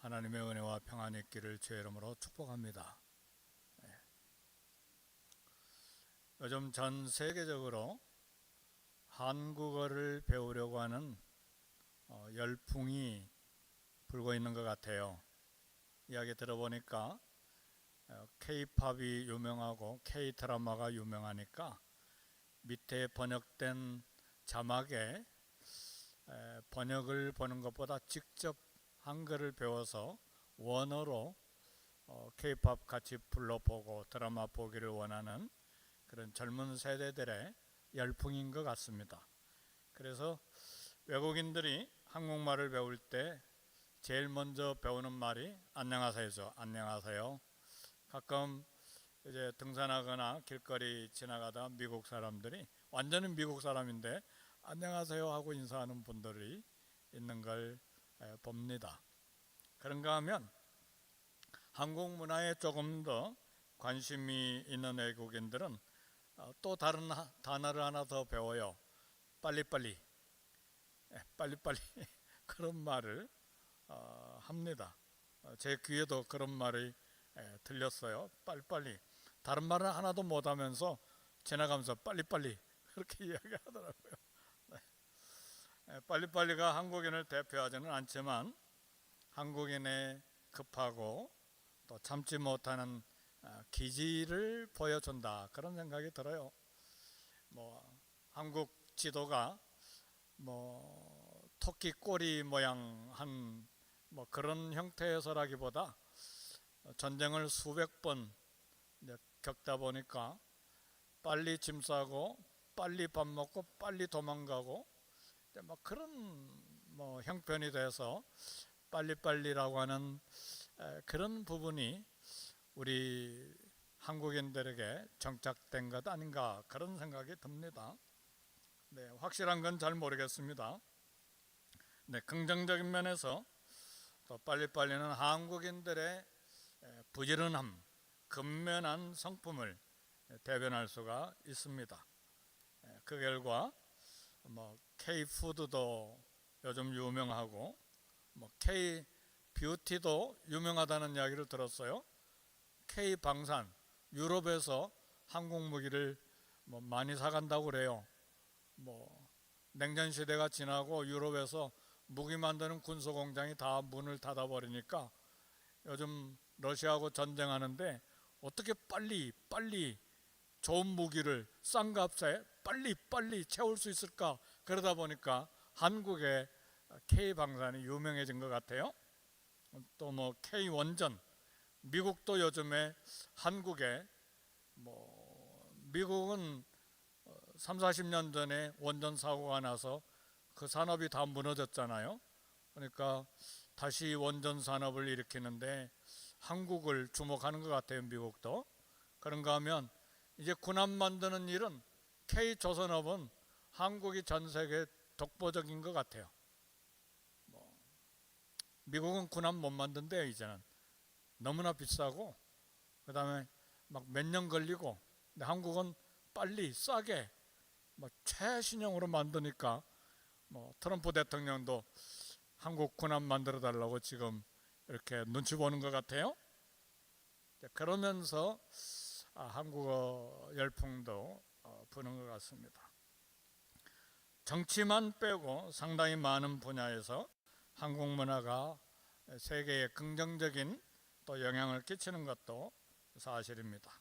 하나님의 은혜와 평안이 있기를 주의 이름으로 축복합니다. 요즘 전 세계적으로 한국어를 배우려고 하는 열풍이 불고 있는 것 같아요. 이야기 들어보니까 K-팝이 유명하고 K-드라마가 유명하니까 밑에 번역된 자막에 번역을 보는 것보다 직접 한글을 배워서 원어로 K-팝 같이 불러보고 드라마 보기를 원하는 그런 젊은 세대들의 열풍인 것 같습니다. 그래서 외국인들이 한국말을 배울 때 제일 먼저 배우는 말이 안녕하세요죠. 안녕하세요. 가끔 이제 등산하거나 길거리 지나가다 미국 사람들이 완전히 미국 사람인데 안녕하세요 하고 인사하는 분들이 있는 걸 봅니다. 그런가 하면 한국 문화에 조금 더 관심이 있는 외국인들은 또 다른 단어를 하나 더 배워요. 빨리빨리 빨리빨리 그런 말을 합니다. 제 귀에도 그런 말이 들렸어요. 빨리빨리. 다른 말은 하나도 못하면서 지나가면서 빨리빨리 그렇게 이야기하더라고요. 빨리빨리가 한국인을 대표하지는 않지만 한국인의 급하고 또 참지 못하는 기질을 보여준다 그런 생각이 들어요. 한국 지도가 토끼 꼬리 모양 한 그런 형태에서라기보다 전쟁을 수백 번 겪다 보니까 빨리 짐 싸고 빨리 밥 먹고 빨리 도망가고 그런 형편이 돼서 빨리빨리라고 하는 그런 부분이 우리 한국인들에게 정착된 것 아닌가 그런 생각이 듭니다. 확실한 건 잘 모르겠습니다. 긍정적인 면에서 또 빨리빨리는 한국인들의 부지런함, 근면한 성품을 대변할 수가 있습니다. 그 결과 K-푸드도 요즘 유명하고 K-뷰티도 유명하다는 이야기를 들었어요. K-방산, 유럽에서 한국 무기를 많이 사간다고 그래요. 냉전시대가 지나고 유럽에서 무기 만드는 군소공장이 다 문을 닫아버리니까 요즘 러시아하고 전쟁하는데 어떻게 빨리 좋은 무기를 싼 값에 빨리 채울 수 있을까? 그러다 보니까 한국의 K방산이 유명해진 것 같아요. 또 K원전, 미국도 요즘에 한국에 미국은 30-40년 전에 원전 사고가 나서 그 산업이 다 무너졌잖아요. 그러니까 다시 원전 산업을 일으키는데 한국을 주목하는 것 같아요. 미국도. 그런가 하면 이제 군함 만드는 일은 K조선업은 한국이 전 세계 독보적인 것 같아요. 미국은 군함 못 만든대요. 이제는 너무나 비싸고 그 다음에 몇 년 걸리고, 근데 한국은 빨리 싸게 최신형으로 만드니까 트럼프 대통령도 한국 군함 만들어 달라고 지금 이렇게 눈치 보는 것 같아요. 그러면서 한국어 열풍도 부는 것 같습니다. 정치만 빼고 상당히 많은 분야에서 한국 문화가 세계에 긍정적인 또 영향을 끼치는 것도 사실입니다.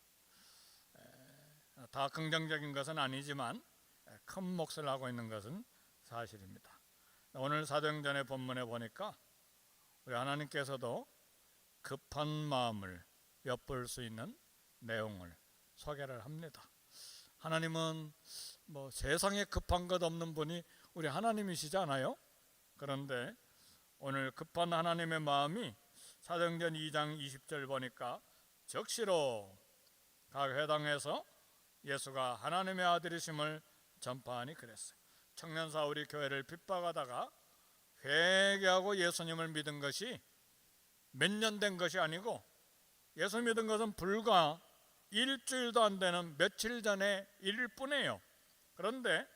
다 긍정적인 것은 아니지만 큰 몫을 하고 있는 것은 사실입니다. 오늘 사도행전의 본문에 보니까 우리 하나님께서도 급한 마음을 엿볼 수 있는 내용을 소개를 합니다. 하나님은 세상에 급한 것 없는 분이 우리 하나님이시잖아요. 그런데 오늘 급한 하나님의 마음이 사도행전 2장 20절 보니까 적시로 각 회당에서 예수가 하나님의 아들이심을 전파하니 그랬어요. 청년 사울이 교회를 핍박하다가 회개하고 예수님을 믿은 것이 몇 년 된 것이 아니고 예수 믿은 것은 불과 일주일도 안 되는 며칠 전의 일일 뿐이에요. 그런데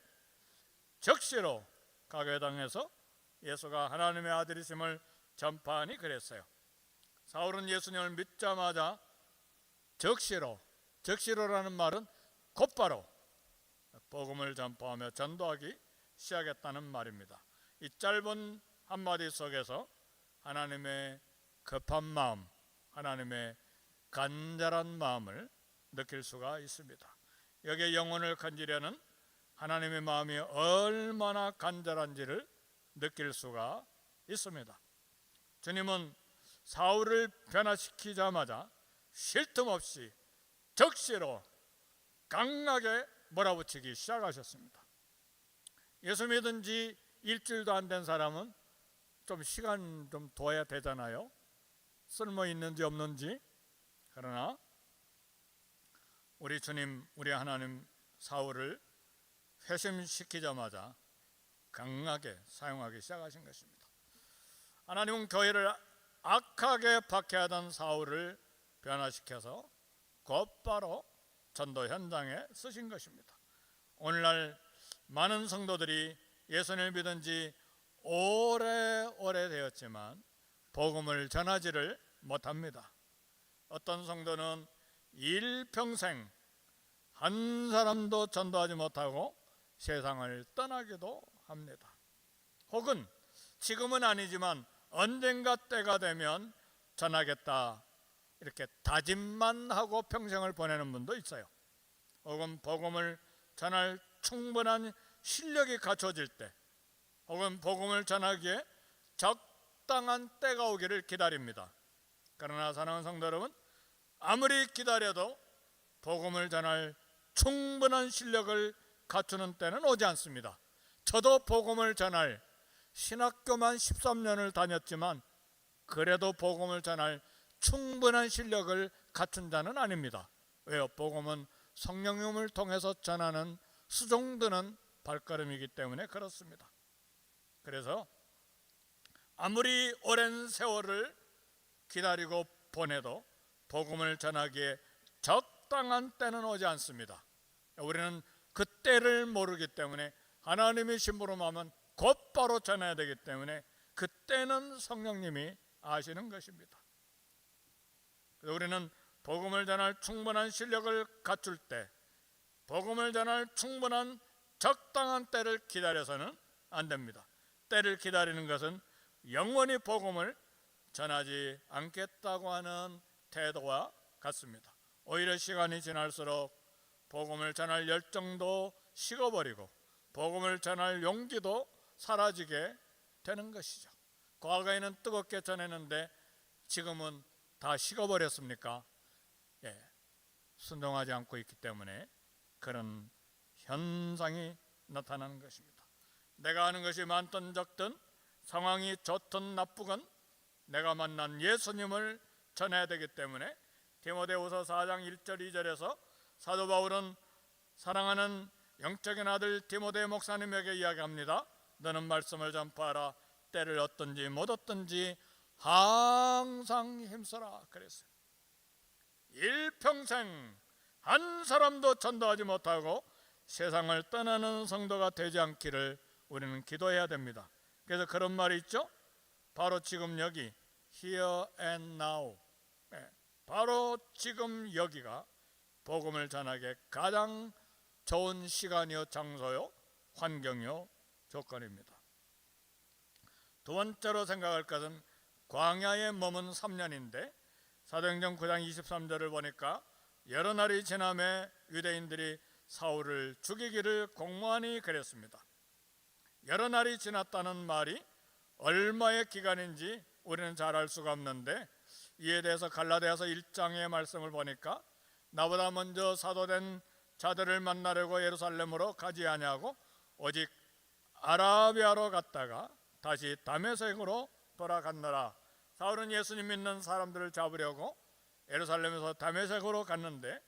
적시로 각 회당에서 예수가 하나님의 아들이심을 전파하니 그랬어요. 사울은 예수님을 믿자마자 적시로라는 말은 곧바로 복음을 전파하며 전도하기 시작했다는 말입니다. 이 짧은 한마디 속에서 하나님의 급한 마음, 하나님의 간절한 마음을 느낄 수가 있습니다. 여기에 영혼을 건지려는 하나님의 마음이 얼마나 간절한지를 느낄 수가 있습니다. 주님은 사울을 변화시키자마자 쉴 틈 없이 적시로 강하게 몰아붙이기 시작하셨습니다. 예수 믿은 지 일주일도 안 된 사람은 좀 시간 좀 둬야 되잖아요. 쓸모 있는지 없는지. 그러나 우리 주님, 우리 하나님 사울을 회심시키자마자 강하게 사용하기 시작하신 것입니다. 하나님은 교회를 악하게 박해하던 사울을 변화시켜서 곧바로 전도 현장에 쓰신 것입니다. 오늘날 많은 성도들이 예수님을 믿은 지 오래 되었지만 복음을 전하지를 못합니다. 어떤 성도는 일평생 한 사람도 전도하지 못하고 세상을 떠나기도 합니다. 혹은 지금은 아니지만 언젠가 때가 되면 전하겠다 이렇게 다짐만 하고 평생을 보내는 분도 있어요. 혹은 복음을 전할 충분한 실력이 갖춰질 때, 혹은 복음을 전하기에 적당한 때가 오기를 기다립니다. 그러나 사랑하는 성도 여러분, 아무리 기다려도 복음을 전할 충분한 실력을 갖추는 때는 오지 않습니다. 저도 복음을 전할 신학교만 13년을 다녔지만 그래도 복음을 전할 충분한 실력을 갖춘 자는 아닙니다. 왜요? 복음은 성령님을 통해서 전하는 수종드는 발걸음이기 때문에 그렇습니다. 그래서 아무리 오랜 세월을 기다리고 보내도 복음을 전하기에 적당한 때는 오지 않습니다. 우리는 그 때를 모르기 때문에 하나님의 심부름하면 곧바로 전해야 되기 때문에 그 때는 성령님이 아시는 것입니다. 그래서 우리는 복음을 전할 충분한 실력을 갖출 때, 복음을 전할 충분한 적당한 때를 기다려서는 안 됩니다. 때를 기다리는 것은 영원히 복음을 전하지 않겠다고 하는 태도와 같습니다. 오히려 시간이 지날수록 복음을 전할 열정도 식어버리고 복음을 전할 용기도 사라지게 되는 것이죠. 과거에는 뜨겁게 전했는데 지금은 다 식어버렸습니까? 순종하지 않고 있기 때문에 그런 현상이 나타나는 것입니다. 내가 하는 것이 많든 적든, 상황이 좋든 나쁘건 내가 만난 예수님을 전해야 되기 때문에 디모데후서 4장 1절 2절에서 사도 바울은 사랑하는 영적인 아들 디모데 목사님에게 이야기합니다. 너는 말씀을 전파하라. 때를 얻든지 못 얻든지 항상 힘써라 그랬어요. 일평생 한 사람도 전도하지 못하고 세상을 떠나는 성도가 되지 않기를 우리는 기도해야 됩니다. 그래서 그런 말이 있죠. 바로 지금 여기 Here and now, 바로 지금 여기가 복음을 전하기에 가장 좋은 시간이요 장소요 환경이요 조건입니다. 두 번째로 생각할 것은 광야에 머문 3년인데 사도행전 9장 23절을 보니까 여러 날이 지남에 유대인들이 사울을 죽이기를 공모하니 그랬습니다. 여러 날이 지났다는 말이 얼마의 기간인지 우리는 잘 알 수가 없는데 이에 대해서 갈라디아서 1장의 말씀을 보니까 나보다 먼저 사도된 자들을 만나려고 예루살렘으로 가지 아니하고 오직 아라비아로 갔다가 다시 다메섹으로 돌아갔노라. 사울은 예수님 믿는 사람들을 잡으려고 예루살렘에서 다메섹으로 갔는데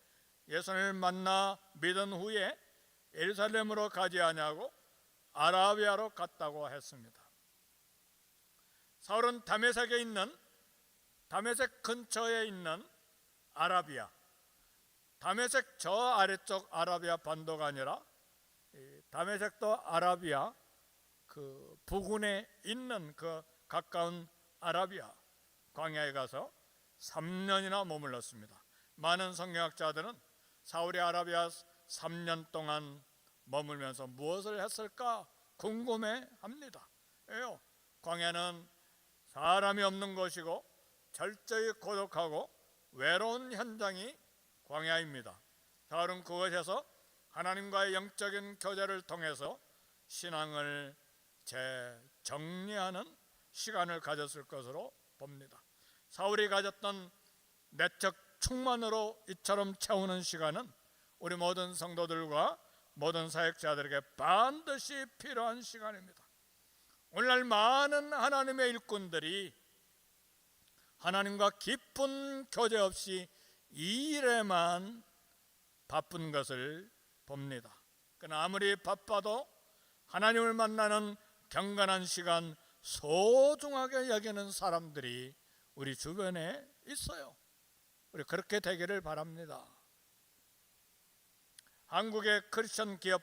예수님을 만나 믿은 후에 예루살렘으로 가지 아니하고 아라비아로 갔다고 했습니다. 사울은 다메섹 근처에 있는 아라비아, 다메섹 저 아래쪽 아라비아 반도가 아니라 다메섹도 아라비아 그 부근에 있는 그 가까운 아라비아 광야에 가서 3년이나 머물렀습니다. 많은 성경학자들은 사우디아라비아 3년 동안 머물면서 무엇을 했을까 궁금해합니다. 왜요? 광야는 사람이 없는 곳이고 철저히 고독하고 외로운 현장이 광야입니다. 사울은 그곳에서 하나님과의 영적인 교제를 통해서 신앙을 재정리하는 시간을 가졌을 것으로 봅니다. 사울이 가졌던 내적 충만으로 이처럼 채우는 시간은 우리 모든 성도들과 모든 사역자들에게 반드시 필요한 시간입니다. 오늘날 많은 하나님의 일꾼들이 하나님과 깊은 교제 없이 이 일에만 바쁜 것을 봅니다. 그러나 아무리 바빠도 하나님을 만나는 경건한 시간 소중하게 여기는 사람들이 우리 주변에 있어요. 우리 그렇게 되기를 바랍니다. 한국의 크리스천 기업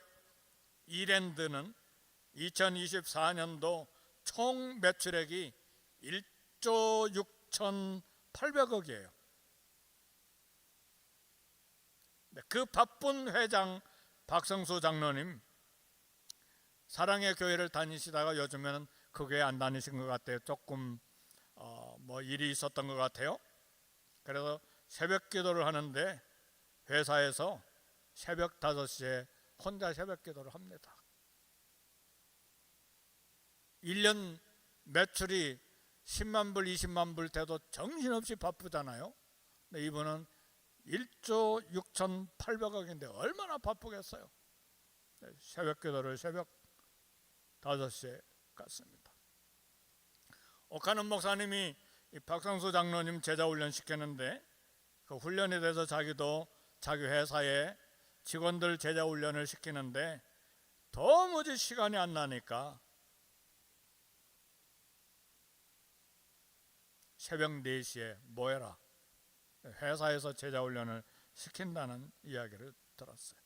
이랜드는 2024년도 총 매출액이 1조 6,800억이에요. 그 바쁜 회장 박성수 장로님, 사랑의 교회를 다니시다가 요즘에는 그 교회 안 다니신 것 같아요. 조금 일이 있었던 것 같아요. 그래서 새벽 기도를 하는데 회사에서 새벽 5시에 혼자 새벽 기도를 합니다. 1년 매출이 10만 불, 20만 불 돼도 정신없이 바쁘잖아요. 근데 이분은 1조 6,800억인데 얼마나 바쁘겠어요. 새벽 기도를 새벽 5시에 갔습니다. 옥하는 목사님이 이 박성수 장로님 제자 훈련 시켰는데 그 훈련에 대해서 자기도 자기 회사에 직원들 제자 훈련을 시키는데 도무지 시간이 안 나니까 새벽 4시에 모여라, 회사에서 제자 훈련을 시킨다는 이야기를 들었어요.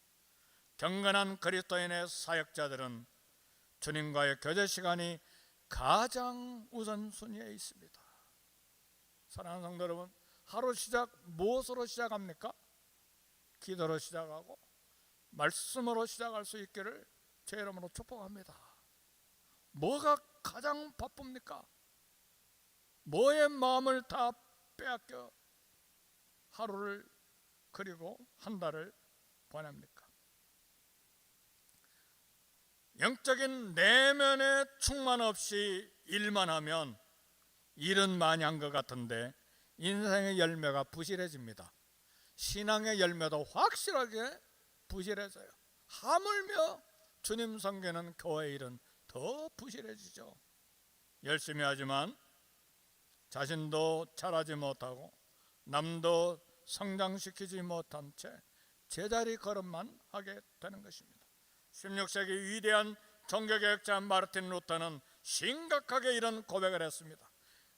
경건한 그리스도인의 사역자들은 주님과의 교제 시간이 가장 우선순위에 있습니다. 사랑하는 성도 여러분, 하루 시작 무엇으로 시작합니까? 기도로 시작하고 말씀으로 시작할 수 있기를 제 이름으로 축복합니다. 뭐가 가장 바쁩니까? 뭐의 마음을 다 빼앗겨 하루를 그리고 한 달을 보냅니까? 영적인 내면의 충만 없이 일만 하면 일은 많이 한 것 같은데 인생의 열매가 부실해집니다. 신앙의 열매도 확실하게 부실해져요. 하물며 주님 섬기는 교회 일은 더 부실해지죠. 열심히 하지만 자신도 자라지 못하고 남도 성장시키지 못한 채 제자리 걸음만 하게 되는 것입니다. 16세기 위대한 종교개혁자 마르틴 루터는 심각하게 이런 고백을 했습니다.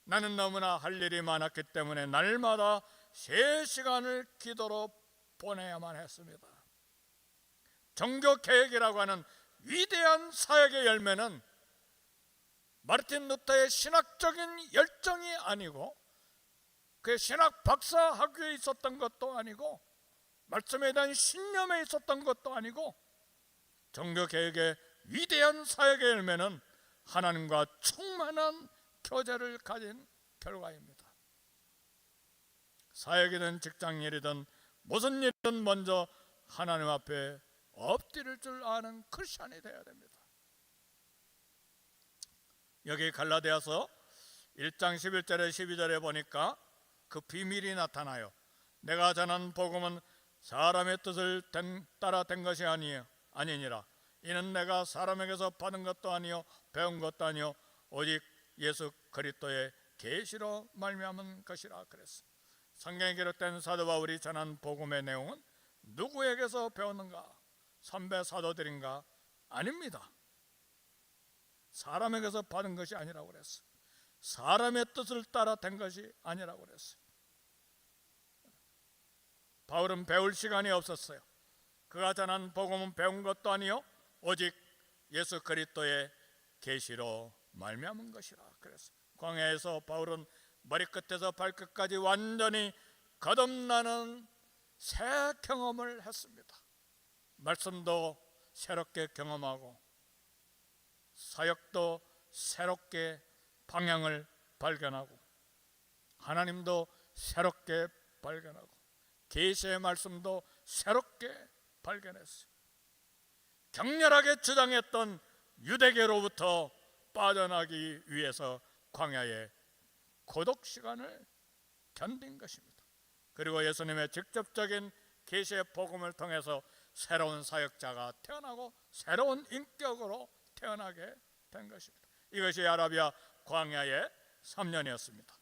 나는 너무나 할 일이 많았기 때문에 날마다 3시간을 기도로 보내야만 했습니다. 종교개혁이라고 하는 위대한 사역의 열매는 마르틴 루터의 신학적인 열정이 아니고 그의 신학 박사 학위에 있었던 것도 아니고 말씀에 대한 신념에 있었던 것도 아니고 종교개혁의 위대한 사역의 열매는 하나님과 충만한 교제를 가진 결과입니다. 사역이든 직장일이든 무슨 일이든 먼저 하나님 앞에 엎드릴 줄 아는 크리스찬이 되어야 됩니다. 여기 갈라디아서 1장 11절에 12절에 보니까 그 비밀이 나타나요. 내가 전한 복음은 사람의 뜻을 따라 된 것이 아니니라. 이는 내가 사람에게서 받은 것도 아니요 배운 것도 아니요 오직 예수 그리스도의 계시로 말미암은 것이라 그랬어. 성경에 기록된 사도 바울이 전한 복음의 내용은 누구에게서 배웠는가? 선배 사도들인가? 아닙니다. 사람에게서 받은 것이 아니라고 그랬어. 사람의 뜻을 따라 된 것이 아니라고 그랬어. 바울은 배울 시간이 없었어요. 그가 전한 복음은 배운 것도 아니요 오직 예수 그리스도의 계시로 말미암은 것이라 그랬어. 광야에서 바울은 머리끝에서 발끝까지 완전히 거듭나는 새 경험을 했습니다. 말씀도 새롭게 경험하고 사역도 새롭게 방향을 발견하고 하나님도 새롭게 발견하고 계시의 말씀도 새롭게 발견했어요. 격렬하게 주장했던 유대계로부터 빠져나기 위해서 광야의 고독 시간을 견딘 것입니다. 그리고 예수님의 직접적인 계시의 복음을 통해서 새로운 사역자가 태어나고 새로운 인격으로 태어나게 된 것입니다. 이것이 아라비아 광야의 3년이었습니다.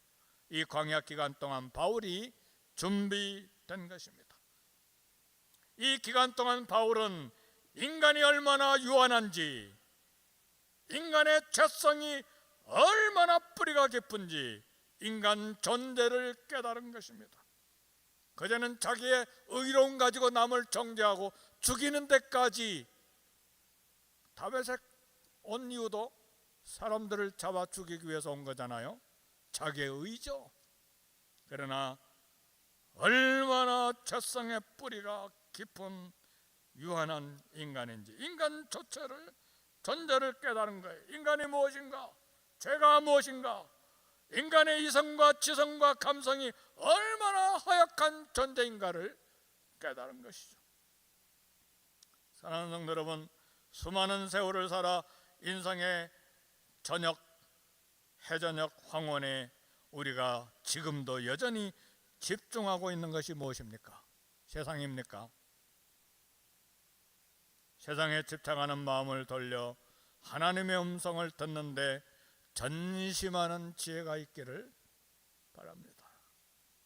이 광야 기간 동안 바울이 준비된 것입니다. 이 기간 동안 바울은 인간이 얼마나 유한한지, 인간의 죄성이 얼마나 뿌리가 깊은지 인간 존재를 깨달은 것입니다. 그전에는 자기의 의로움 가지고 남을 정죄하고 죽이는 데까지, 다메섹 온 이유도 사람들을 잡아 죽이기 위해서 온 거잖아요. 자기의 의죠. 그러나 얼마나 죄성의 뿌리가 깊은 유한한 인간인지, 인간 존재를 깨달은 거예요. 인간이 무엇인가? 죄가 무엇인가? 인간의 이성과 지성과 감성이 얼마나 허약한 존재인가를 깨달은 것이죠. 사랑하는 성도 여러분, 수많은 세월을 살아 인생의 저녁, 해저녁 황혼에 우리가 지금도 여전히 집중하고 있는 것이 무엇입니까? 세상입니까? 세상에 집착하는 마음을 돌려 하나님의 음성을 듣는데 전심하는 지혜가 있기를 바랍니다.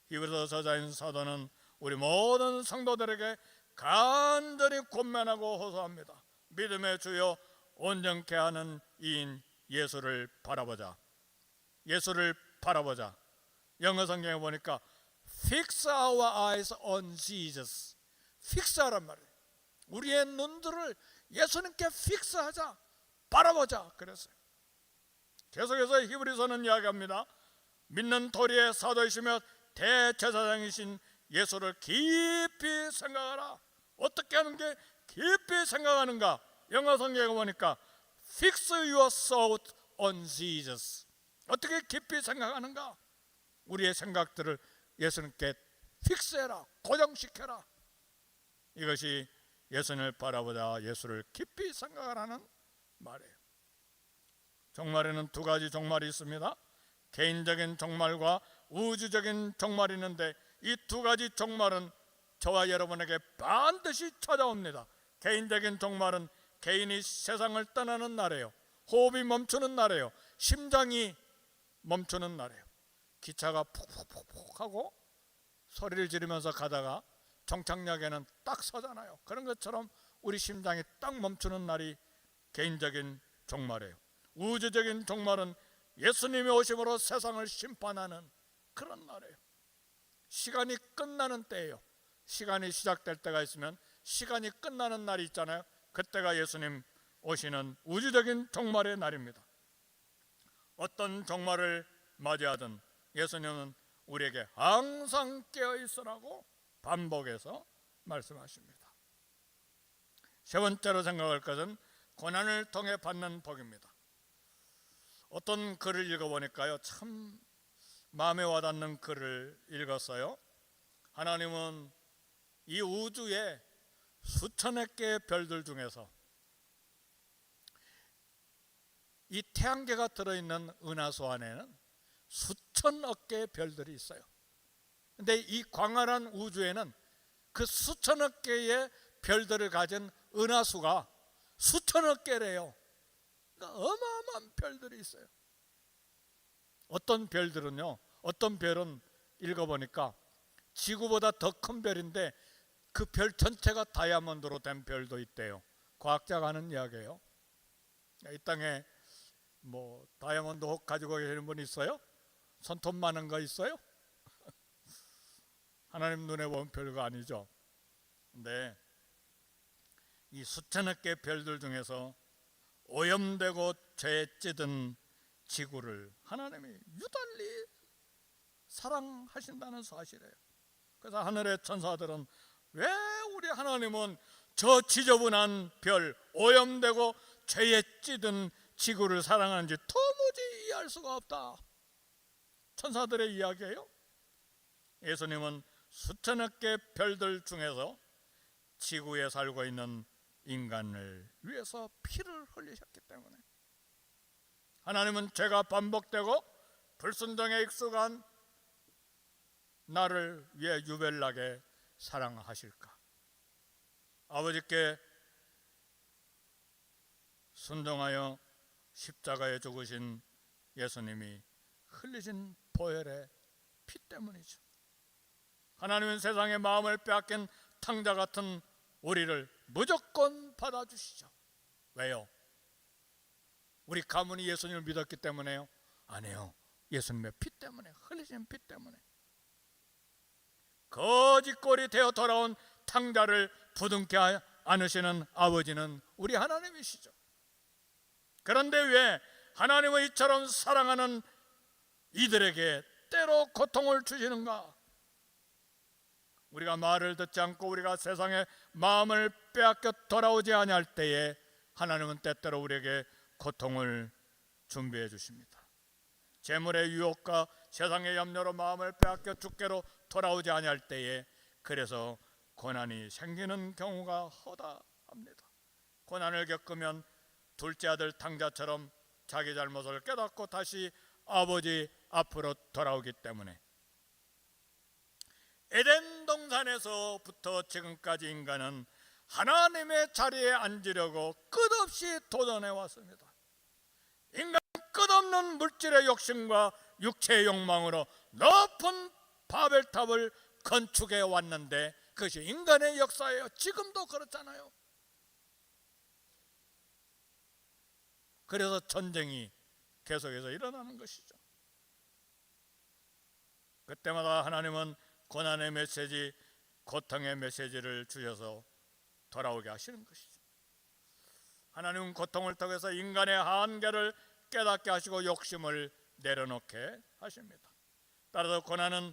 히브리서 저자인 사도는 우리 모든 성도들에게 간절히 권면하고 호소합니다. 믿음의 주요 온전케 하는 이인 예수를 바라보자. 예수를 바라보자. 영어 성경에 보니까 Fix our eyes on Jesus. 픽스하란 말이에요. 우리의 눈들을 예수님께 픽스하자, 바라보자 그랬어요. 계속해서 히브리서는 이야기합니다. 믿는 도리의 사도이시며 대제사장이신 예수를 깊이 생각하라. 어떻게 하는 게 깊이 생각하는가? 영어 성경에 보니까 Fix your thought on Jesus. 어떻게 깊이 생각하는가? 우리의 생각들을 예수님께 픽스해라, 고정시켜라. 이것이 예수님을 바라보자, 예수를 깊이 생각하라는 말이에요. 종말에는 두 가지 종말이 있습니다. 개인적인 종말과 우주적인 종말이 있는데 이 두 가지 종말은 저와 여러분에게 반드시 찾아옵니다. 개인적인 종말은 개인이 세상을 떠나는 날이에요. 호흡이 멈추는 날이에요. 심장이 멈추는 날이에요. 기차가 푹푹푹푹 하고 소리를 지르면서 가다가 종착역에는 딱 서잖아요. 그런 것처럼 우리 심장이 딱 멈추는 날이 개인적인 종말이에요. 우주적인 종말은 예수님이 오심으로 세상을 심판하는 그런 날이에요. 시간이 끝나는 때예요. 시간이 시작될 때가 있으면 시간이 끝나는 날이 있잖아요. 그때가 예수님 오시는 우주적인 종말의 날입니다. 어떤 종말을 맞이하든 예수님은 우리에게 항상 깨어있으라고 반복해서 말씀하십니다. 세 번째로 생각할 것은 고난을 통해 받는 복입니다. 어떤 글을 읽어보니까요, 참 마음에 와닿는 글을 읽었어요. 하나님은 이 우주에 수천억 개의 별들 중에서 이 태양계가 들어있는 은하수 안에는 수천억 개의 별들이 있어요. 근데 이 광활한 우주에는 그 수천억 개의 별들을 가진 은하수가 수천억 개래요. 그러니까 어마어마한 별들이 있어요. 어떤 별들은요, 어떤 별은 읽어보니까 지구보다 더 큰 별인데 그 별 전체가 다이아몬드로 된 별도 있대요. 과학자가 하는 이야기예요. 이 땅에 뭐 다이아몬드 혹 가지고 계시는 분 있어요? 손톱 많은 거 있어요? 하나님 눈에 보면 별거 아니죠. 근데 이 수천억 개의 별들 중에서 오염되고 죄에 찌든 지구를 하나님이 유달리 사랑하신다는 사실이에요. 그래서 하늘의 천사들은 왜 우리 하나님은 저 지저분한 별, 오염되고 죄에 찌든 지구를 사랑하는지 도무지 이해할 수가 없다. 천사들의 이야기예요. 예수님은 수천억 개 별들 중에서 지구에 살고 있는 인간을 위해서 피를 흘리셨기 때문에, 하나님은 죄가 반복되고 불순종에 익숙한 나를 위해 유별나게 사랑하실까? 아버지께 순종하여 십자가에 죽으신 예수님이 흘리신 보혈의 피 때문이죠. 하나님은 세상의 마음을 빼앗긴 탕자 같은 우리를 무조건 받아주시죠. 왜요? 우리 가문이 예수님을 믿었기 때문에요? 아니에요. 예수님의 피 때문에, 흘리신 피 때문에. 거짓골이 되어 돌아온 탕자를 부둥켜 안으시는 아버지는 우리 하나님이시죠. 그런데 왜 하나님은 이처럼 사랑하는 이들에게 때로 고통을 주시는가? 우리가 말을 듣지 않고 우리가 세상의 마음을 빼앗겨 돌아오지 아니할 때에 하나님은 때때로 우리에게 고통을 준비해 주십니다. 재물의 유혹과 세상의 염려로 마음을 빼앗겨 죽게로 돌아오지 아니할 때에 그래서 고난이 생기는 경우가 허다합니다. 고난을 겪으면 둘째 아들 탕자처럼 자기 잘못을 깨닫고 다시 아버지 앞으로 돌아오기 때문에, 에덴 동산에서부터 지금까지 인간은 하나님의 자리에 앉으려고 끝없이 도전해 왔습니다. 인간은 끝없는 물질의 욕심과 육체의 욕망으로 높은 바벨탑을 건축해 왔는데 그것이 인간의 역사예요. 지금도 그렇잖아요. 그래서 전쟁이 계속해서 일어나는 것이죠. 그때마다 하나님은 고난의 메시지, 고통의 메시지를 주셔서 돌아오게 하시는 것이죠. 하나님은 고통을 통해서 인간의 한계를 깨닫게 하시고 욕심을 내려놓게 하십니다. 따라서 고난은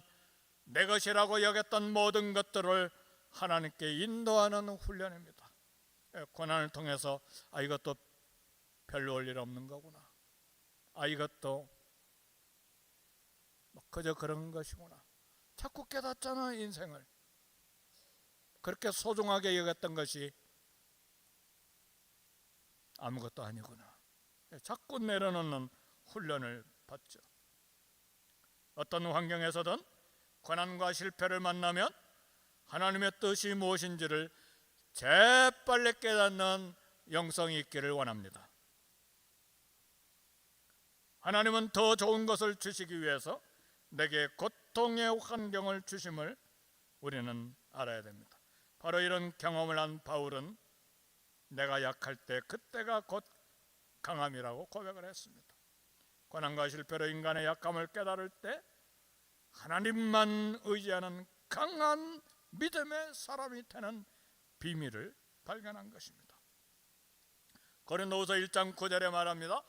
내 것이라고 여겼던 모든 것들을 하나님께 인도하는 훈련입니다. 고난을 통해서 이것도 별로 올 일 없는 거구나, 이것도 그저 그런 것이구나, 자꾸 깨닫잖아. 인생을 그렇게 소중하게 여겼던 것이 아무것도 아니구나, 자꾸 내려놓는 훈련을 받죠. 어떤 환경에서든 고난과 실패를 만나면 하나님의 뜻이 무엇인지를 재빨리 깨닫는 영성이 있기를 원합니다. 하나님은 더 좋은 것을 주시기 위해서 내게 고통의 환경을 주심을 우리는 알아야 됩니다. 바로 이런 경험을 한 바울은 내가 약할 때 그때가 곧 강함이라고 고백을 했습니다. 고난과 실패로 인간의 약함을 깨달을 때 하나님만 의지하는 강한 믿음의 사람이 되는 비밀을 발견한 것입니다. 고린도후서 1장 9절에 말합니다.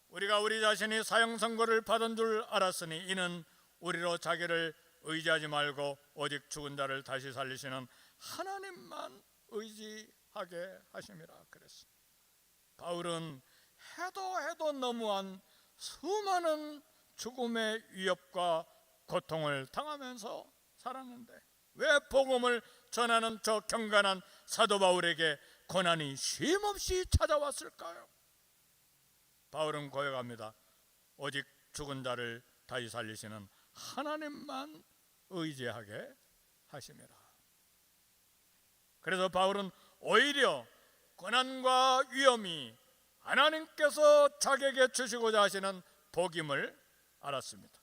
우리가 우리 자신이 사형 선고를 받은 줄 알았으니 이는 우리로 자기를 의지하지 말고 오직 죽은 자를 다시 살리시는 하나님만 의지하게 하심이라 그랬습니다. 바울은 해도 너무한 수많은 죽음의 위협과 고통을 당하면서 살았는데 왜 복음을 전하는 저 경건한 사도 바울에게 고난이 쉼없이 찾아왔을까요? 바울은 고백합니다. 오직 죽은 자를 다시 살리시는 하나님만 의지하게 하심이라. 그래서 바울은 오히려 고난과 위험이 하나님께서 자기에게 주시고자 하시는 복임을 알았습니다.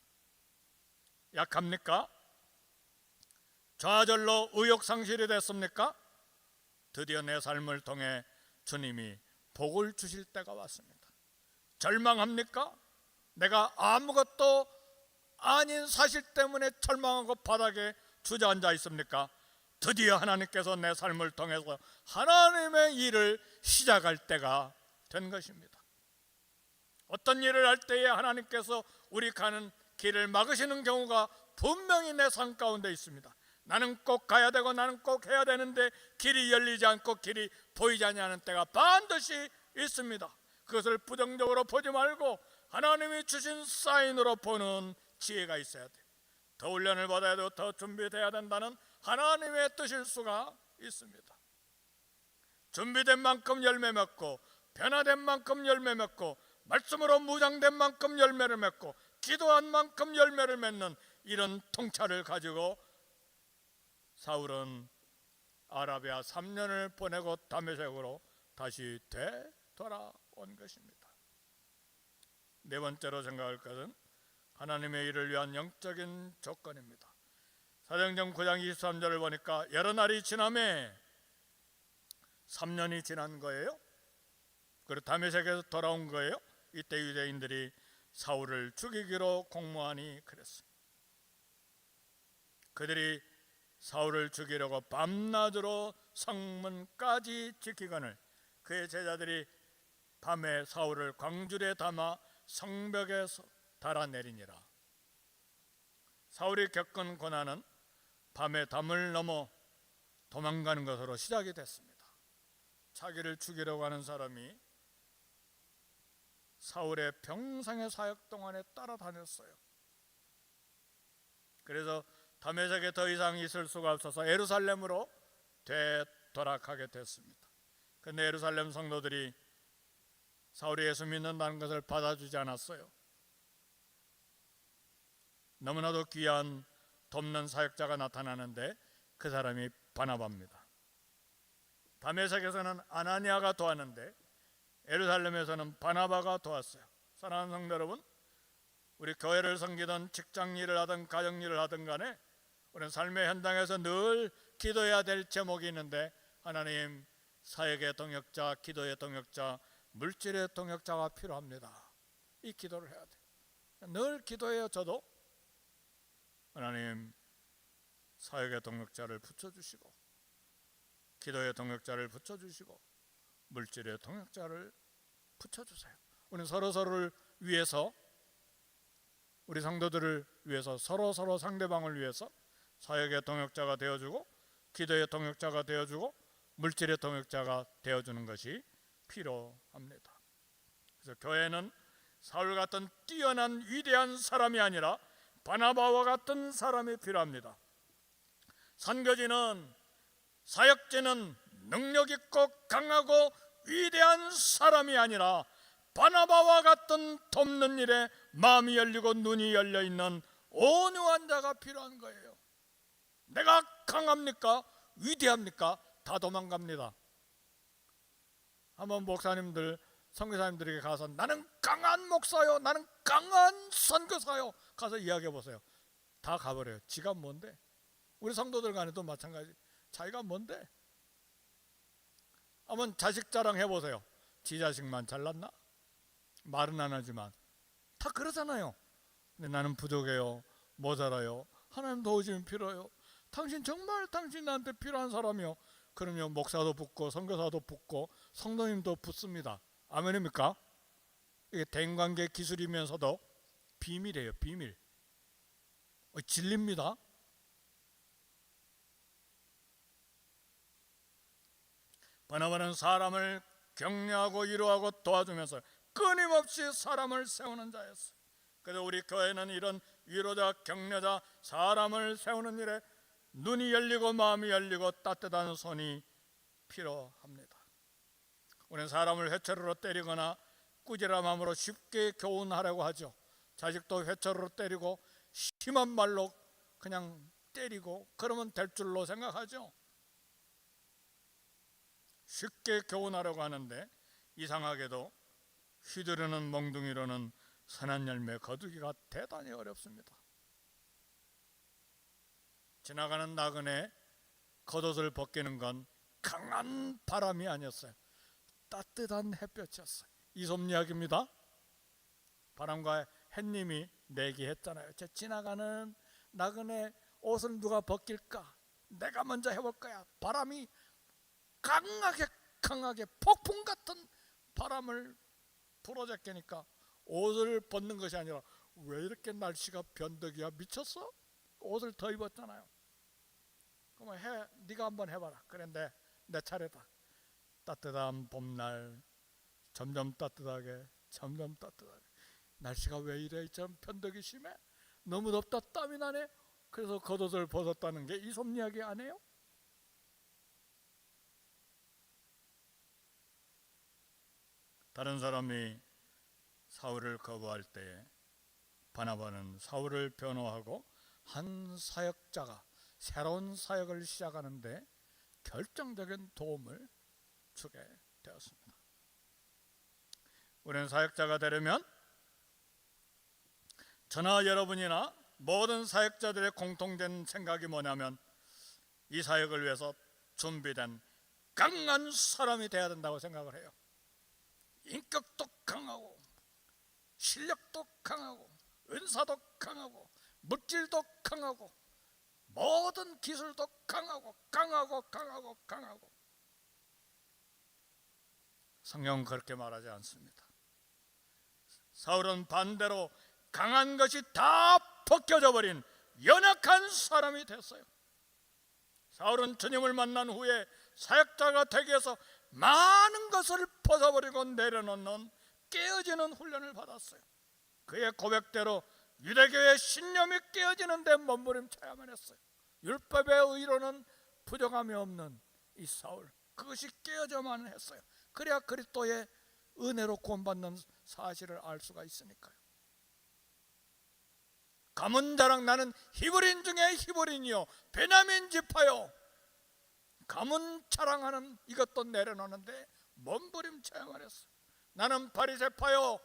약합니까? 좌절로 의욕상실이 됐습니까? 드디어 내 삶을 통해 주님이 복을 주실 때가 왔습니다. 절망합니까? 내가 아무것도 아닌 사실 때문에 절망하고 바닥에 주저앉아 있습니까? 드디어 하나님께서 내 삶을 통해서 하나님의 일을 시작할 때가 된 것입니다. 어떤 일을 할 때에 하나님께서 우리 가는 길을 막으시는 경우가 분명히 내 삶 가운데 있습니다. 나는 꼭 가야 되고 나는 꼭 해야 되는데 길이 열리지 않고 길이 보이지 않는 때가 반드시 있습니다. 그것을 부정적으로 보지 말고 하나님이 주신 사인으로 보는 지혜가 있어야 돼요. 더 훈련을 받아야 되고 더 준비돼야 된다는 하나님의 뜻일 수가 있습니다. 준비된 만큼 열매 맺고 변화된 만큼 열매 맺고 말씀으로 무장된 만큼 열매를 맺고 기도한 만큼 열매를 맺는 이런 통찰을 가지고 사울은 아라비아 3년을 보내고 다메섹으로 다시 되돌아온 것입니다. 네 번째로 생각할 것은 하나님의 일을 위한 영적인 조건입니다. 사도행전 9장 23절을 보니까 여러 날이 지나매 3년이 지난 거예요. 그리고 다메섹에서 돌아온 거예요. 이때 유대인들이 사울을 죽이기로 공모하니 그랬습니다. 그들이 사울을 죽이려고 밤낮으로 성문까지 지키거늘 그의 제자들이 밤에 사울을 광줄에 담아 성벽에서 달아내리니라. 사울이 겪은 고난은 밤에 담을 넘어 도망가는 것으로 시작이 됐습니다. 자기를 죽이려고 하는 사람이 사울의 평생의 사역 동안에 따라다녔어요. 그래서 다메섹에 더 이상 있을 수가 없어서 예루살렘으로 되돌아가게 됐습니다. 그런데 예루살렘 성도들이 사울이 예수 믿는다는 것을 받아주지 않았어요. 너무나도 귀한 돕는 사역자가 나타나는데 그 사람이 바나바입니다. 다메섹에서는 아나니아가 도왔는데 예루살렘에서는 바나바가 도왔어요. 사랑하는 성도 여러분, 우리 교회를 섬기던 직장일을 하든 가정일을 하든 간에 우리는 삶의 현장에서 늘 기도해야 될 제목이 있는데 하나님, 사역의 동역자, 기도의 동역자, 물질의 동역자가 필요합니다. 이 기도를 해야 돼요. 늘 기도해요. 저도 하나님, 사역의 동역자를 붙여주시고 기도의 동역자를 붙여주시고 물질의 동역자를 붙여주세요. 우리는 서로서로를 위해서, 우리 성도들을 위해서, 서로 상대방을 위해서 사역의 동역자가 되어주고 기도의 동역자가 되어주고 물질의 동역자가 되어주는 것이 필요합니다. 그래서 교회는 사울 같은 뛰어난 위대한 사람이 아니라 바나바와 같은 사람이 필요합니다. 선교지는, 사역지는 능력 있고 강하고 위대한 사람이 아니라 바나바와 같은 돕는 일에 마음이 열리고 눈이 열려 있는 온유한 자가 필요한 거예요. 내가 강합니까? 위대합니까? 다 도망갑니다. 한번 목사님들, 선교사님들에게 가서 나는 강한 목사요, 나는 강한 선교사요 가서 이야기해 보세요. 다 가버려요. 지가 뭔데? 우리 성도들 간에도 마찬가지. 자기가 뭔데? 한번 자식 자랑 해보세요. 지 자식만 잘났나? 말은 안 하지만 다 그러잖아요. 근데 나는 부족해요, 모자라요, 하나님 도우심이 필요해요. 당신 정말 당신 나한테 필요한 사람이요. 그러면 목사도 붙고 선교사도 붙고 성도님도 붙습니다. 아멘입니까? 이게 대인관계 기술이면서도 비밀이에요. 비밀. 진리입니다. 바나바는 사람을 격려하고 위로하고 도와주면서 끊임없이 사람을 세우는 자였어요. 그래서 우리 교회는 이런 위로자, 격려자, 사람을 세우는 일에 눈이 열리고 마음이 열리고 따뜻한 손이 필요합니다. 우리는 사람을 회초리로 때리거나 꾸지람 마음으로 쉽게 교훈하려고 하죠. 자식도 회초리로 때리고 심한 말로 그냥 때리고 그러면 될 줄로 생각하죠. 쉽게 교훈하려고 하는데 이상하게도 휘두르는 몽둥이로는 선한 열매 거두기가 대단히 어렵습니다. 지나가는 나그네 겉옷을 벗기는 건 강한 바람이 아니었어요. 따뜻한 햇볕이었어요. 이솝 이야기입니다. 바람과 햇님이 내기했잖아요. 저 지나가는 나그네 옷을 누가 벗길까? 내가 먼저 해볼 거야. 바람이 강하게 폭풍 같은 바람을 불어제끼니까 옷을 벗는 것이 아니라 왜 이렇게 날씨가 변덕이야? 미쳤어? 옷을 더 입었잖아요. 그러면 네가 한번 해봐라. 그래, 내 차례다. 따뜻한 봄날, 점점 따뜻하게. 날씨가 왜 이래? 좀 변덕이 심해? 너무 덥다, 땀이 나네. 그래서 겉옷을 벗었다는 게 이솝 이야기 아니에요? 다른 사람이 사울을 거부할 때에 바나바는 사울을 변호하고 한 사역자가 새로운 사역을 시작하는데 결정적인 도움을 주게 되었습니다. 우리는 사역자가 되려면 저나 여러분이나 모든 사역자들의 공통된 생각이 뭐냐면 이 사역을 위해서 준비된 강한 사람이 되어야 된다고 생각을 해요. 인격도 강하고 실력도 강하고 은사도 강하고 물질도 강하고 모든 기술도 강하고. 성경은 그렇게 말하지 않습니다. 사울은 반대로 강한 것이 다 벗겨져 버린 연약한 사람이 됐어요. 사울은 주님을 만난 후에 사역자가 되기 위해서 많은 것을 벗어버리고 내려놓는 깨어지는 훈련을 받았어요. 그의 고백대로 유대교의 신념이 깨어지는데 몸부림쳐야만 했어요. 율법의 의로는 부족함이 없는 이 사울, 그것이 깨어져만 했어요. 그래야 그리스도의 은혜로 구원받는 사실을 알 수가 있으니까요. 가문 자랑, 나는 히브리인 중에 히브리인이요 베냐민 지파요. 가문 자랑하는 이것도 내려놓는데 몸부림쳐야만 했어요. 나는 바리새파요,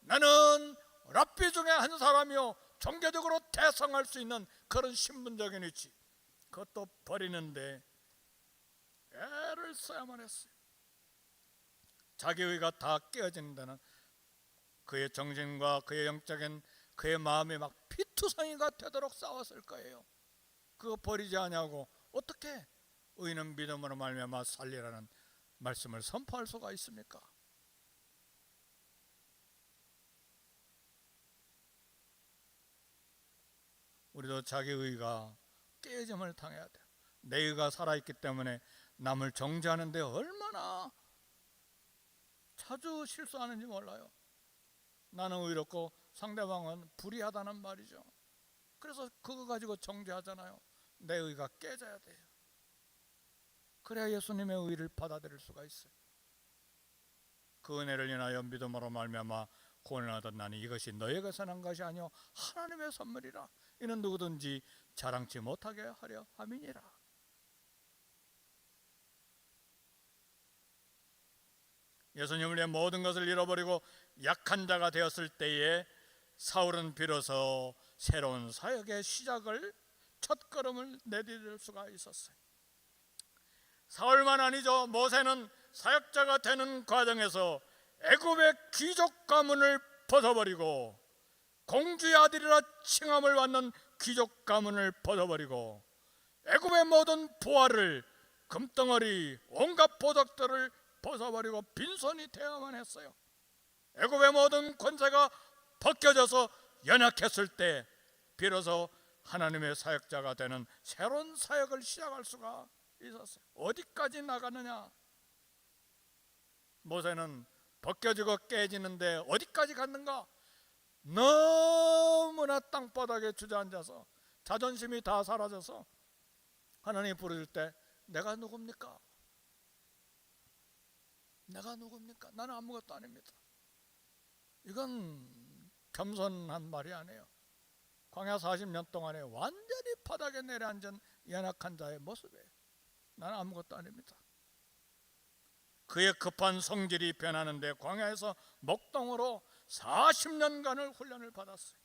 나는 랍비 중에 한 사람이요, 종교적으로 대성할 수 있는 그런 신분적인 위치, 그것도 버리는데 애를 써야만 했어요. 자기의가 다 깨어지는 데는 그의 정신과 그의 영적인 그의 마음이 막 피투성이가 되도록 싸웠을 거예요. 그거 버리지 않냐고 어떻게 의인은 믿음으로 말미암아 살리라는 말씀을 선포할 수가 있습니까? 우리도 자기 의가 깨짐을 당해야 돼요. 내 의가 살아있기 때문에 남을 정죄하는데 얼마나 자주 실수하는지 몰라요. 나는 의롭고 상대방은 불의하다는 말이죠. 그래서 그거 가지고 정죄하잖아요. 내 의가 깨져야 돼요. 그래야 예수님의 의를 받아들일 수가 있어요. 그 은혜를 인하여 믿음으로 말미암아 구원을 얻은 나니 이것이 너에게서 난 것이 아니요 하나님의 선물이라. 이는 누구든지 자랑치 못하게 하려 함이니라. 예수님을 위해 모든 것을 잃어버리고 약한 자가 되었을 때에 사울은 비로소 새로운 사역의 시작을, 첫걸음을 내디딜 수가 있었어요. 사울만 아니죠. 모세는 사역자가 되는 과정에서 애굽의 귀족 가문을 벗어버리고 공주의 아들이라 칭함을 받는 귀족 가문을 벗어버리고 애굽의 모든 부하를, 금덩어리, 온갖 보석들을 벗어버리고 빈손이 되어야만 했어요. 애굽의 모든 권세가 벗겨져서 연약했을 때 비로소 하나님의 사역자가 되는 새로운 사역을 시작할 수가 있었어요. 어디까지 나가느냐? 모세는 벗겨지고 깨지는데 어디까지 갔는가? 너무나 땅바닥에 주저앉아서 자존심이 다 사라져서 하나님이 부르실 때 내가 누굽니까? 내가 누굽니까? 나는 아무것도 아닙니다. 이건 겸손한 말이 아니에요. 광야 40년 동안에 완전히 바닥에 내려앉은 연약한 자의 모습이에요. 나는 아무것도 아닙니다. 그의 급한 성질이 변하는데 광야에서 목동으로 40년간을 훈련을 받았어요.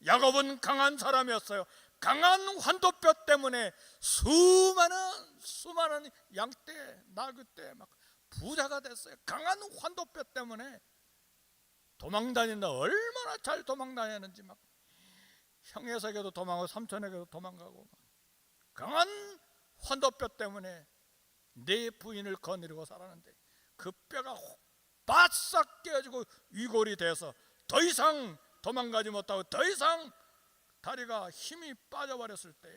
야곱은 강한 사람이었어요. 강한 환도뼈 때문에 수많은 양떼, 나귀떼 막 부자가 됐어요. 강한 환도뼈 때문에 도망다닌다. 얼마나 잘 도망다녔는지, 막 형에게도 도망가고 삼촌에게도 도망가고, 강한 환도뼈 때문에 내 부인을 거느리고 살았는데 그 뼈가 바싹 깨어지고 위골이 돼서 더 이상 도망가지 못하고 더 이상 다리가 힘이 빠져버렸을 때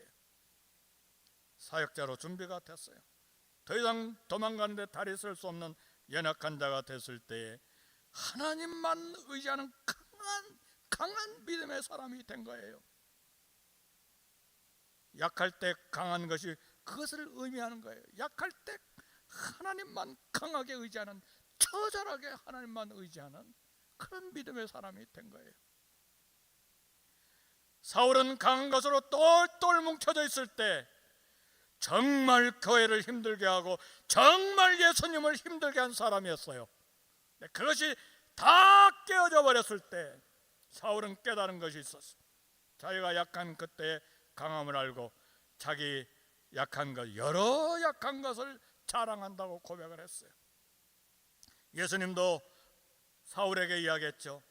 사역자로 준비가 됐어요. 더 이상 도망가는데 다리 쓸 수 없는 연약한 자가 됐을 때에 하나님만 의지하는 강한 믿음의 사람이 된 거예요. 약할 때 강한 것이 그것을 의미하는 거예요. 약할 때 하나님만 강하게 의지하는, 처절하게 하나님만 의지하는 그런 믿음의 사람이 된 거예요. 사울은 강한 것으로 똘똘 뭉쳐져 있을 때 정말 교회를 힘들게 하고 정말 예수님을 힘들게 한 사람이었어요. 그것이 다 깨어져 버렸을 때 사울은 깨달은 것이 있었어요. 자기가 약한 그때의 강함을 알고 자기 약한 것, 여러 약한 것을 자랑한다고 고백을 했어요. 예수님도 사울에게 이야기했죠.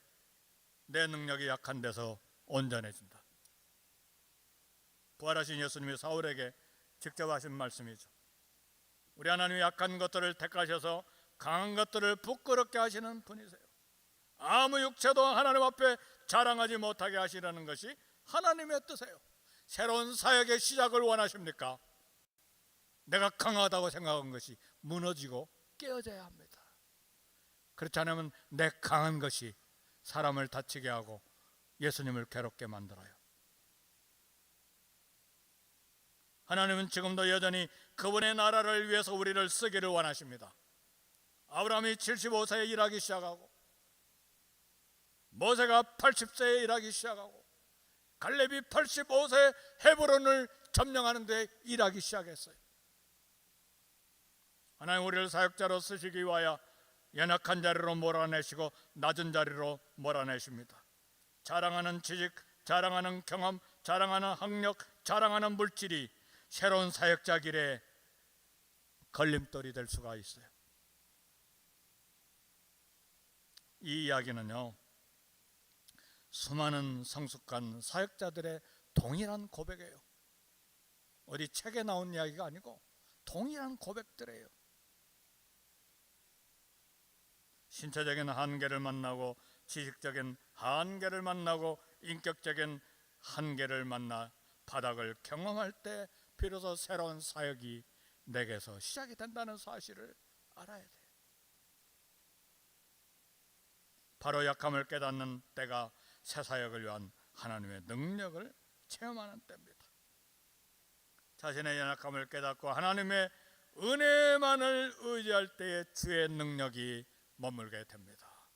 내 능력이 약한 데서 온전해진다. 부활하신 예수님이 사울에게 직접 하신 말씀이죠. 우리 하나님이 약한 것들을 택하셔서 강한 것들을 부끄럽게 하시는 분이세요. 아무 육체도 하나님 앞에 자랑하지 못하게 하시려는 것이 하나님의 뜻이에요. 새로운 사역의 시작을 원하십니까? 내가 강하다고 생각한 것이 무너지고 깨어져야 합니다. 그렇지 않으면 내 강한 것이 사람을 다치게 하고 예수님을 괴롭게 만들어요. 하나님은 지금도 여전히 그분의 나라를 위해서 우리를 쓰기를 원하십니다. 아브라함이 75세에 일하기 시작하고 모세가 80세에 일하기 시작하고 갈렙이 85세에 헤브론을 점령하는 데 일하기 시작했어요. 하나님 우리를 사역자로 쓰시기 위하여 연약한 자리로 몰아내시고 낮은 자리로 몰아내십니다. 자랑하는 지식, 자랑하는 경험, 자랑하는 학력, 자랑하는 물질이 새로운 사역자 길에 걸림돌이 될 수가 있어요. 이 이야기는요, 수많은 성숙한 사역자들의 동일한 고백이에요. 어디 책에 나온 이야기가 아니고 동일한 고백들이에요. 신체적인 한계를 만나고 지식적인 한계를 만나고 인격적인 한계를 만나 바닥을 경험할 때 비로소 새로운 사역이 내게서 시작이 된다는 사실을 알아야 돼요. 바로 약함을 깨닫는 때가 새 사역을 위한 하나님의 능력을 체험하는 때입니다. 자신의 연약함을 깨닫고 하나님의 은혜만을 의지할 때에 주의 능력이 머물게 됩니다.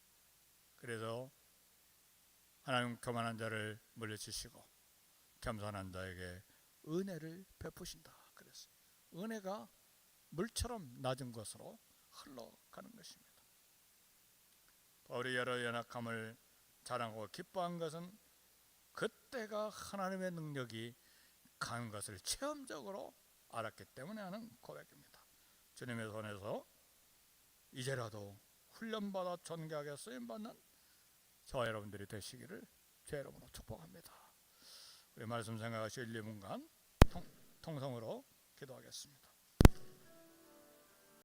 그래서 하나님 교만한 자를 물리치시고 겸손한 자에게 은혜를 베푸신다. 그래서 은혜가 물처럼 낮은 것으로 흘러가는 것입니다. 바울이 여러 연약함을 자랑하고 기뻐한 것은 그때가 하나님의 능력이 강한 것을 체험적으로 알았기 때문에 하는 고백입니다. 주님의 손에서 이제라도 훈련받아 존귀하게 쓰임받는 저와 여러분들이 되시기를 주의 이름으로 축복합니다. 우리 말씀 생각하실 1, 2분간 통성으로 기도하겠습니다.